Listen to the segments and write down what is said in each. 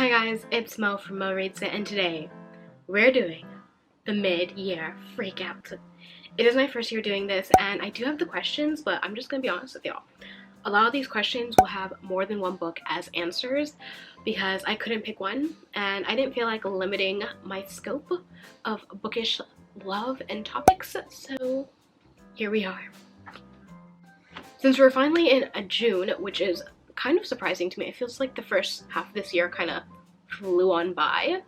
Hi guys, it's Mo from Mo Reads It, and today we're doing the mid-year freakout. It is my first year doing this, and I do have the questions, but I'm just gonna be honest with y'all. A lot of these questions will have more than one book as answers because I couldn't pick one, and I didn't feel like limiting my scope of bookish love and topics, so here we are. Since we're finally in June, which is kind of surprising to me, it feels like the first half of this year kind of flew on by.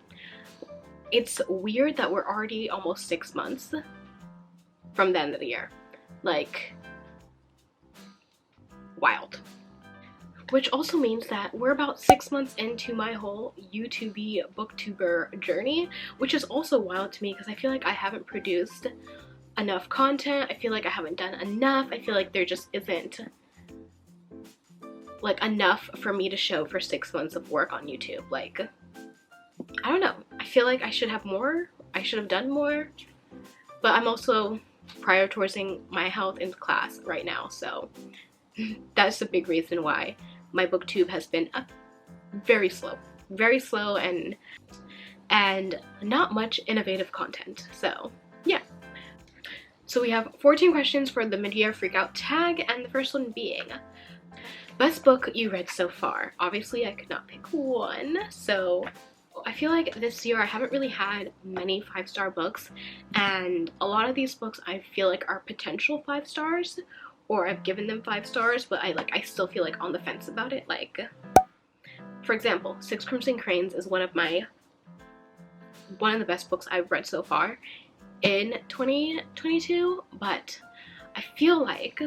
It's weird that we're already almost 6 months from the end of the year. Like, wild. Which also means that we're about 6 months into my whole YouTube booktuber journey, which is also wild to me because I feel like I haven't produced enough content. I feel like I haven't done enough. I feel like there just isn't like enough for me to show for 6 months of work on YouTube. Like, I don't know. I feel like I should have more. I should have done more. But I'm also prioritizing my health in class right now, so that's the big reason why my booktube has been very slow and not much innovative content. So yeah. So we have 14 questions for the mid-year freakout tag, and the first one being best book you read so far. Obviously I could not pick one, so I feel like this year I haven't really had many 5-star books, and a lot of these books I feel like are potential 5 stars, or I've given them 5 stars, but I still feel like on the fence about it. Like, for example, Six Crimson Cranes is one of the best books I've read so far in 2022, but I feel like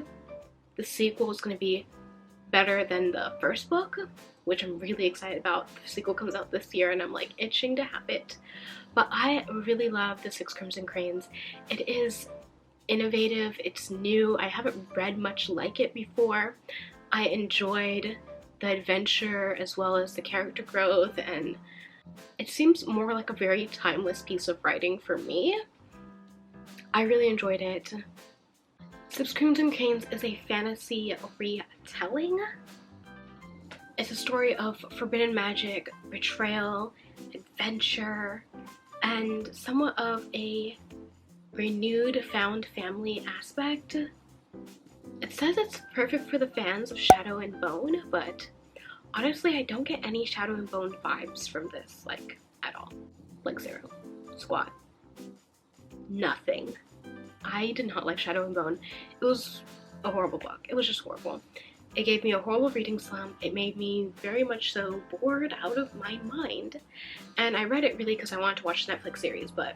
the sequel is going to be better than the first book, which I'm really excited about. The sequel comes out this year and I'm like itching to have it. But I really love the Six Crimson Cranes. It is innovative, it's new, I haven't read much like it before. I enjoyed the adventure as well as the character growth, and it seems more like a very timeless piece of writing for me. I really enjoyed it. Six Crimson Cranes is a fantasy retelling. It's a story of forbidden magic, betrayal, adventure, and somewhat of a renewed found family aspect. It says it's perfect for the fans of Shadow and Bone, but honestly I don't get any Shadow and Bone vibes from this, like, at all. Like, zero. Squat. Nothing. I did not like Shadow and Bone. It was a horrible book. It was just horrible. It gave me a horrible reading slump. It made me very much so bored out of my mind. And I read it really because I wanted to watch the Netflix series, but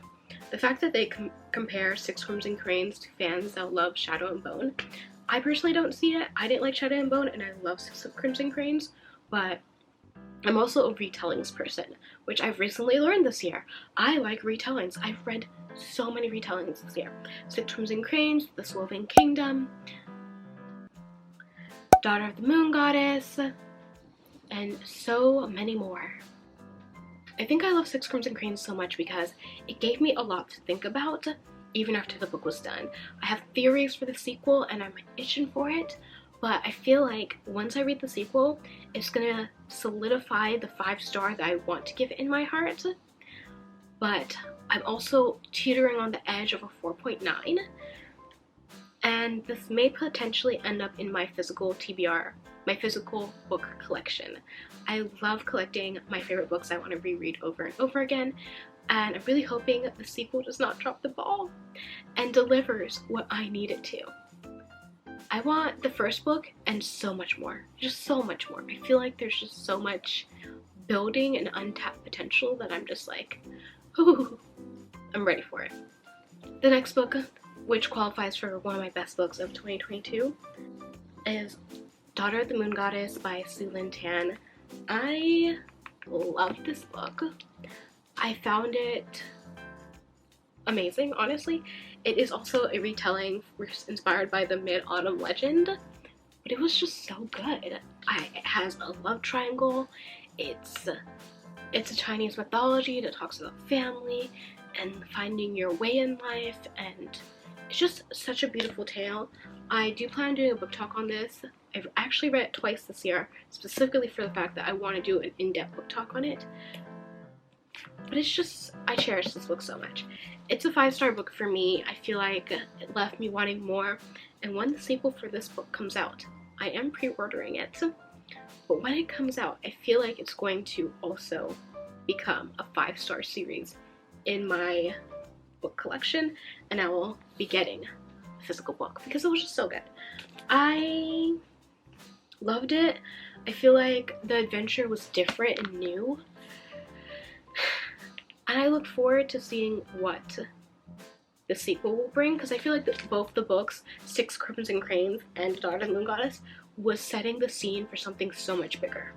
the fact that they compare Six Crimson Cranes to fans that love Shadow and Bone, I personally don't see it. I didn't like Shadow and Bone, and I love Six Crimson Cranes, but I'm also a retellings person, which I've recently learned this year. I like retellings. I've read so many retellings this year. Six Crimson Cranes, The Sylvan Kingdom, Daughter of the Moon Goddess, and so many more. I think I love Six Crimson Cranes so much because it gave me a lot to think about even after the book was done. I have theories for the sequel and I'm itching for it, but I feel like once I read the sequel, it's gonna solidify the 5-star that I want to give in my heart. But I'm also teetering on the edge of a 4.9, and this may potentially end up in my physical TBR, my physical book collection. I love collecting my favorite books I want to reread over and over again, and I'm really hoping the sequel does not drop the ball and delivers what I need it to. I want the first book and so much more, just so much more. I feel like there's just so much building and untapped potential that I'm just like, ooh, I'm ready for it. The next book, which qualifies for one of my best books of 2022, is Daughter of the Moon Goddess by Sue Lin Tan. I love this book. I found it amazing, honestly. It is also a retelling inspired by the Mid-Autumn Legend, but it was just so good. It has a love triangle. It's a Chinese mythology that talks about family and finding your way in life, and it's just such a beautiful tale. I do plan on doing a book talk on this I've actually read it twice this year, specifically for the fact that I want to do an in-depth book talk on it. But it's just, I cherish this book so much. It's a 5-star book for me. I feel like it left me wanting more. And when the sequel for this book comes out, I am pre-ordering it. But when it comes out, I feel like it's going to also become a 5-star series in my book collection. And I will be getting a physical book because it was just so good. I loved it. I feel like the adventure was different and new. And I look forward to seeing what the sequel will bring, because I feel like both the books, Six Crimson Cranes and Daughter of the Moon Goddess, was setting the scene for something so much bigger.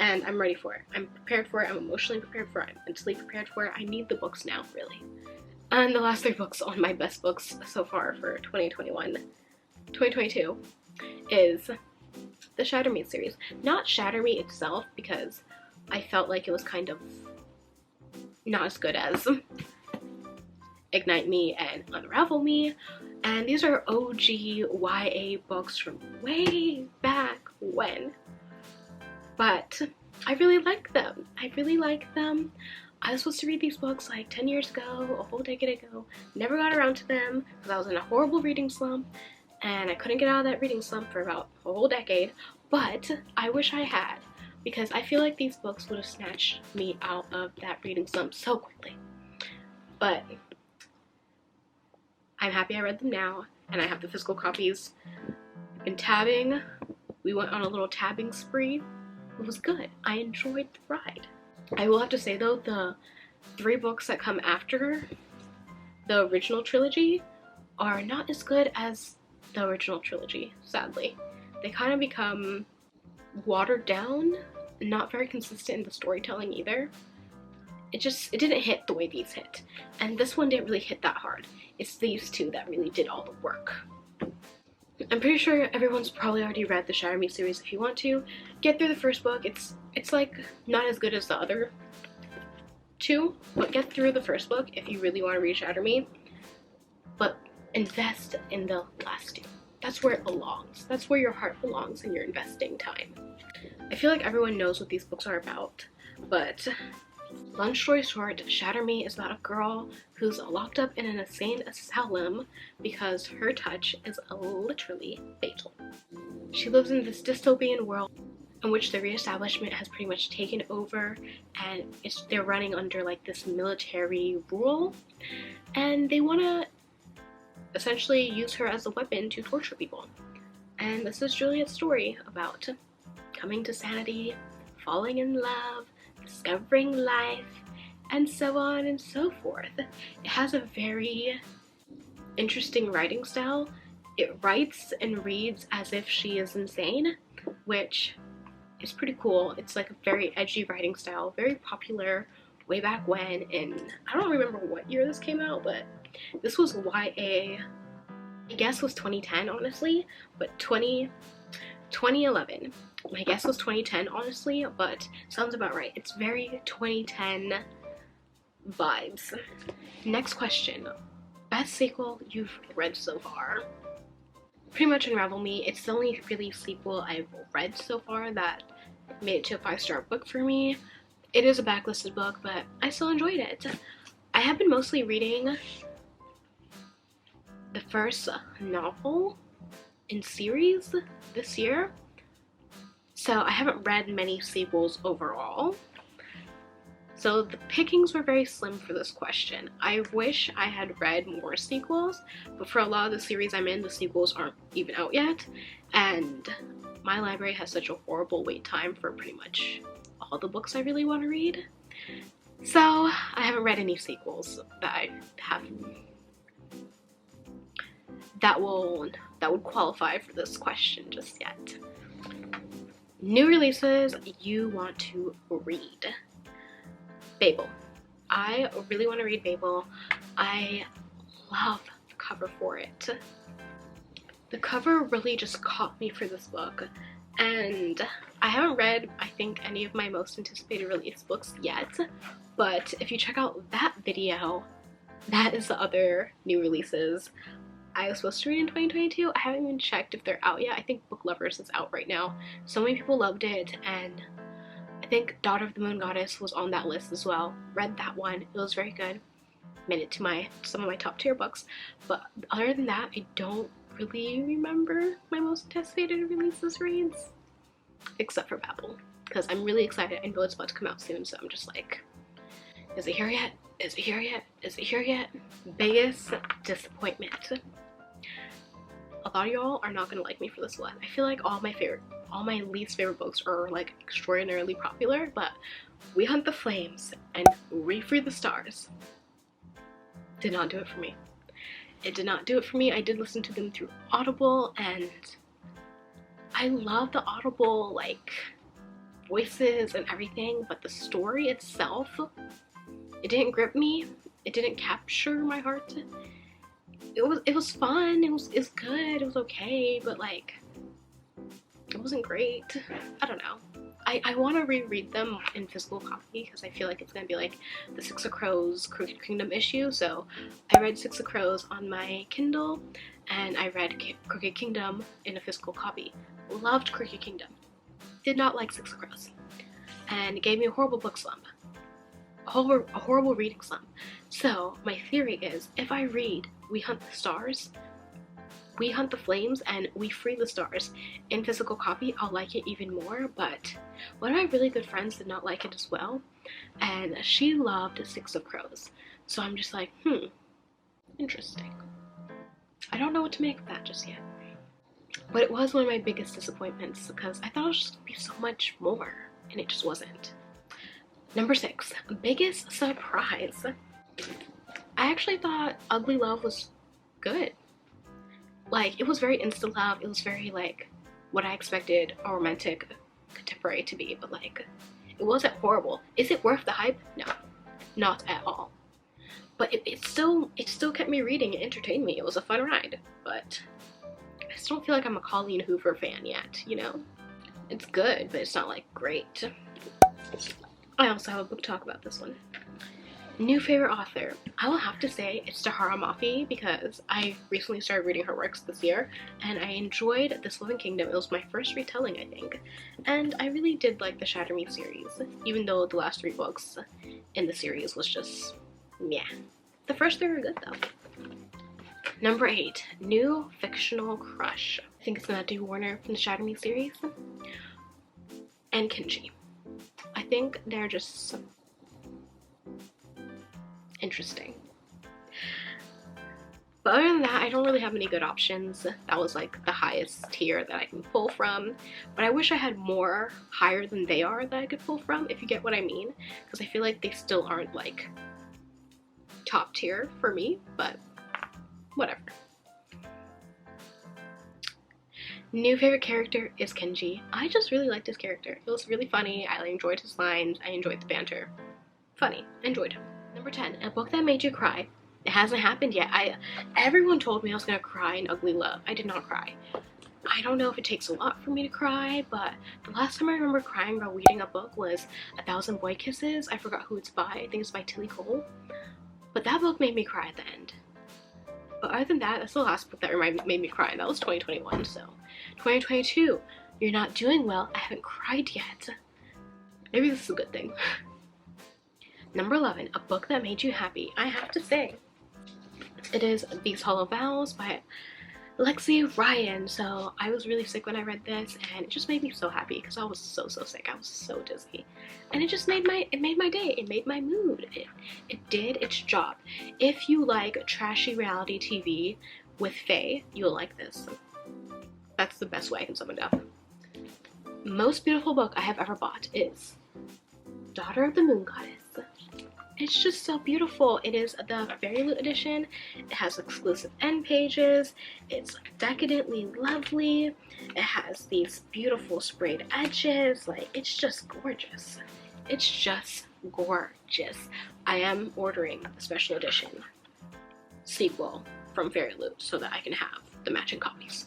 And I'm ready for it. I'm prepared for it. I'm emotionally prepared for it. I'm mentally prepared for it. I need the books now, really. And the last 3 books on my best books so far for 2022 is the Shatter Me series. Not Shatter Me itself, because I felt like it was kind of not as good as Ignite Me and Unravel Me. And these are OG YA books from way back when. But I really like them. I really like them. I was supposed to read these books like 10 years ago, a whole decade ago. Never got around to them because I was in a horrible reading slump. And I couldn't get out of that reading slump for about a whole decade. But I wish I had, because I feel like these books would have snatched me out of that reading slump so quickly. But I'm happy I read them now, and I have the physical copies. I've been tabbing. We went on a little tabbing spree. It was good. I enjoyed the ride. I will have to say though, the 3 books that come after the original trilogy are not as good as the original trilogy, sadly. They kind of become watered down, not very consistent in the storytelling either. It didn't hit the way these hit. And this one didn't really hit that hard. It's these 2 that really did all the work. I'm pretty sure everyone's probably already read the Shatter Me series. If you want to, get through the first book. It's like not as good as the other 2, but get through the first book if you really want to read Shatter Me. But invest in the last 2. That's where it belongs. That's where your heart belongs and you're investing time. I feel like everyone knows what these books are about, but long story short, Shatter Me is about a girl who's locked up in an insane asylum because her touch is literally fatal. She lives in this dystopian world in which the reestablishment has pretty much taken over, and they're running under like this military rule, and they want to essentially use her as a weapon to torture people. And this is Juliet's story about coming to sanity, falling in love, discovering life, and so on and so forth. It has a very interesting writing style. It writes and reads as if she is insane, which is pretty cool. It's like a very edgy writing style, very popular way back when in, I don't remember what year this came out, but this was YA, my guess was 2010 honestly, but 2011. My guess was 2010 honestly, but sounds about right. It's very 2010 vibes. Next question. Best sequel you've read so far? Pretty much Unravel Me. It's the only really sequel I've read so far that made it to a 5-star book for me. It is a backlisted book, but I still enjoyed it. I have been mostly reading the first novel in series this year, so I haven't read many sequels overall. So the pickings were very slim for this question. I wish I had read more sequels, but for a lot of the series I'm in, the sequels aren't even out yet, and my library has such a horrible wait time for pretty much all the books I really want to read. So I haven't read any sequels that would qualify for this question just yet. New releases you want to read. Babel. I really want to read Babel. I love the cover for it. The cover really just caught me for this book, and I haven't read, I think, any of my most anticipated release books yet, but if you check out that video, that is the other new releases I was supposed to read in 2022. I haven't even checked if they're out yet. I think Book Lovers is out right now. So many people loved it, and I think Daughter of the Moon Goddess was on that list as well. Read that one. It was very good. Made it to some of my top tier books. But other than that, I don't really remember my most anticipated releases reads. Except for Babel. Because I'm really excited. I know it's about to come out soon, so I'm just like, is it here yet? Is it here yet? Is it here yet? Biggest disappointment. A lot of y'all are not gonna like me for this one. I feel like all my least favorite books are like extraordinarily popular, but We Hunt the Flames and We Free the Stars did not do it for me. It did not do it for me. I did listen to them through Audible, and I love the Audible like voices and everything, but the story itself, it didn't grip me. It didn't capture my heart. It was fun. It was good. It was okay, but like it wasn't great. I don't know. I want to reread them in physical copy because I feel like it's gonna be like the Six of Crows Crooked Kingdom issue. So I read Six of Crows on my Kindle, and I read Crooked Kingdom in a physical copy. Loved Crooked Kingdom. Did not like Six of Crows, and it gave me a horrible book slump. A horrible reading slump. So my theory is, if I read We Hunt the Stars, We Hunt the Flames, and We Free the Stars in physical copy, I'll like it even more. But one of my really good friends did not like it as well, and she loved Six of Crows. So I'm just like, interesting. I don't know what to make of that just yet. But it was one of my biggest disappointments because I thought it was just gonna be so much more, and it just wasn't. Number 6, biggest surprise. I actually thought Ugly Love was good. Like, it was very insta love. It was very like what I expected a romantic contemporary to be, but like it wasn't horrible. Is it worth the hype? No, not at all. But it still kept me reading. It entertained me. It was a fun ride, but I just don't feel like I'm a Colleen Hoover fan yet, you know? It's good, but it's not like great. I also have a book talk about this one. New favorite author. I will have to say it's Tahereh Mafi because I recently started reading her works this year, and I enjoyed This Living Kingdom. It was my first retelling, I think, and I really did like the Shatter Me series, even though the last 3 books in the series was just meh. The first 3 were good though. Number 8, new fictional crush. I think it's Matthew Warner from the Shatter Me series, and Kenji. I think they're just interesting. But other than that, I don't really have any good options. That was like the highest tier that I can pull from. But I wish I had more higher than they are that I could pull from, if you get what I mean. Because I feel like they still aren't like top tier for me, but whatever. New favorite character is Kenji. I just really liked his character. It was really funny. I enjoyed his lines. I enjoyed the banter. Funny. Enjoyed him. Number 10, a book that made you cry. It hasn't happened yet. Everyone told me I was gonna cry in Ugly Love. I did not cry. I don't know if it takes a lot for me to cry, but the last time I remember crying while reading a book was A Thousand Boy Kisses. I forgot who it's by. I think it's by Tilly Cole. But that book made me cry at the end. But other than that, that's the last book that made me cry. That was 2021, so 2022, you're not doing well. I haven't cried yet. Maybe this is a good thing. Number 11, a book that made you happy. I have to say, it is These Hollow Vows by Lexi Ryan. So I was really sick when I read this, and it just made me so happy because I was so sick. I was so dizzy, and it just made my day. It made my mood. It did its job. If you like trashy reality TV with Faye, you'll like this. That's the best way I can sum it up. Most beautiful book I have ever bought is Daughter of the Moon Goddess. It's just so beautiful. It is the Fairy Loot edition. It has exclusive end pages. It's decadently lovely. It has these beautiful sprayed edges. Like, it's just gorgeous. It's just gorgeous. I am ordering the special edition sequel from Fairy Loot so that I can have the matching copies.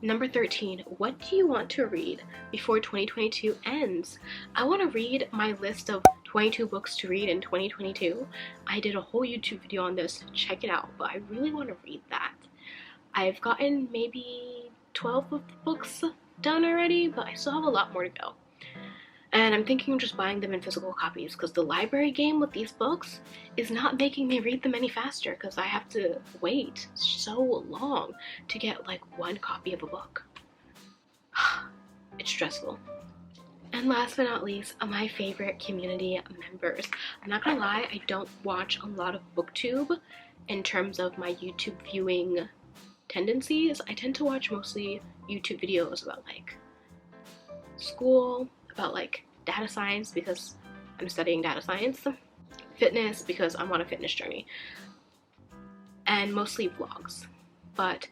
Number 13, what do you want to read before 2022 ends? I want to read my list of 22 books to read in 2022. I did a whole YouTube video on this. Check it out, but I really want to read that. I've gotten maybe 12 of the books done already, but I still have a lot more to go. And I'm thinking of just buying them in physical copies because the library game with these books is not making me read them any faster because I have to wait so long to get like one copy of a book. It's stressful. And last but not least, my favorite community members. I'm not gonna lie, I don't watch a lot of BookTube in terms of my YouTube viewing tendencies. I tend to watch mostly YouTube videos about like school, about like data science because I'm studying data science, fitness because I'm on a fitness journey, and mostly vlogs. But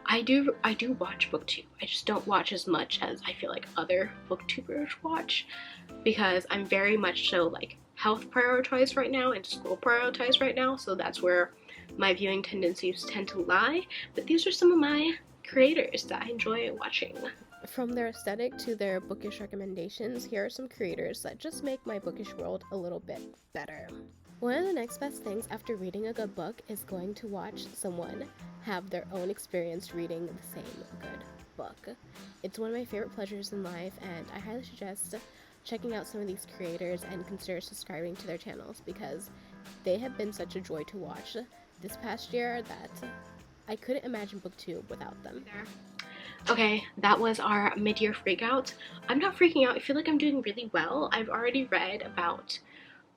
I do watch BookTube. I just don't watch as much as I feel like other BookTubers watch because I'm very much so like health prioritized right now and school prioritized right now, so that's where my viewing tendencies tend to lie. But these are some of my creators that I enjoy watching. From their aesthetic to their bookish recommendations, here are some creators that just make my bookish world a little bit better. One of the next best things after reading a good book is going to watch someone have their own experience reading the same good book. It's one of my favorite pleasures in life, and I highly suggest checking out some of these creators and consider subscribing to their channels because they have been such a joy to watch this past year that I couldn't imagine BookTube without them. Okay, that was our mid-year freakout. I'm not freaking out. I feel like I'm doing really well. I've already read about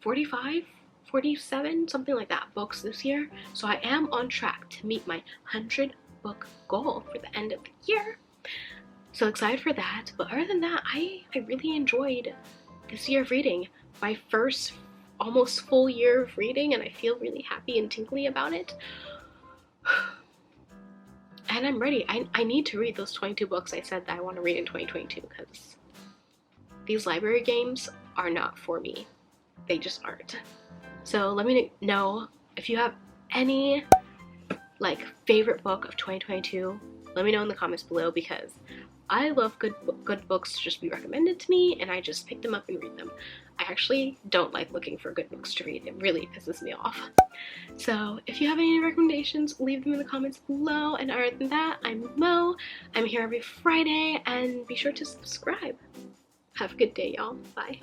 45, 47, something like that, books this year. So I am on track to meet my 100 book goal for the end of the year. So excited for that. But other than that, I really enjoyed this year of reading. My first almost full year of reading, and I feel really happy and tingly about it. And I'm ready. I need to read those 22 books I said that I want to read in 2022 because these library games are not for me. They just aren't. So let me know if you have any like favorite book of 2022. Let me know in the comments below because I love good books to just be recommended to me and I just pick them up and read them. I actually don't like looking for good books to read. It really pisses me off. So if you have any recommendations, leave them in the comments below. And other than that, I'm Mo. I'm here every Friday and be sure to subscribe. Have a good day, y'all. Bye.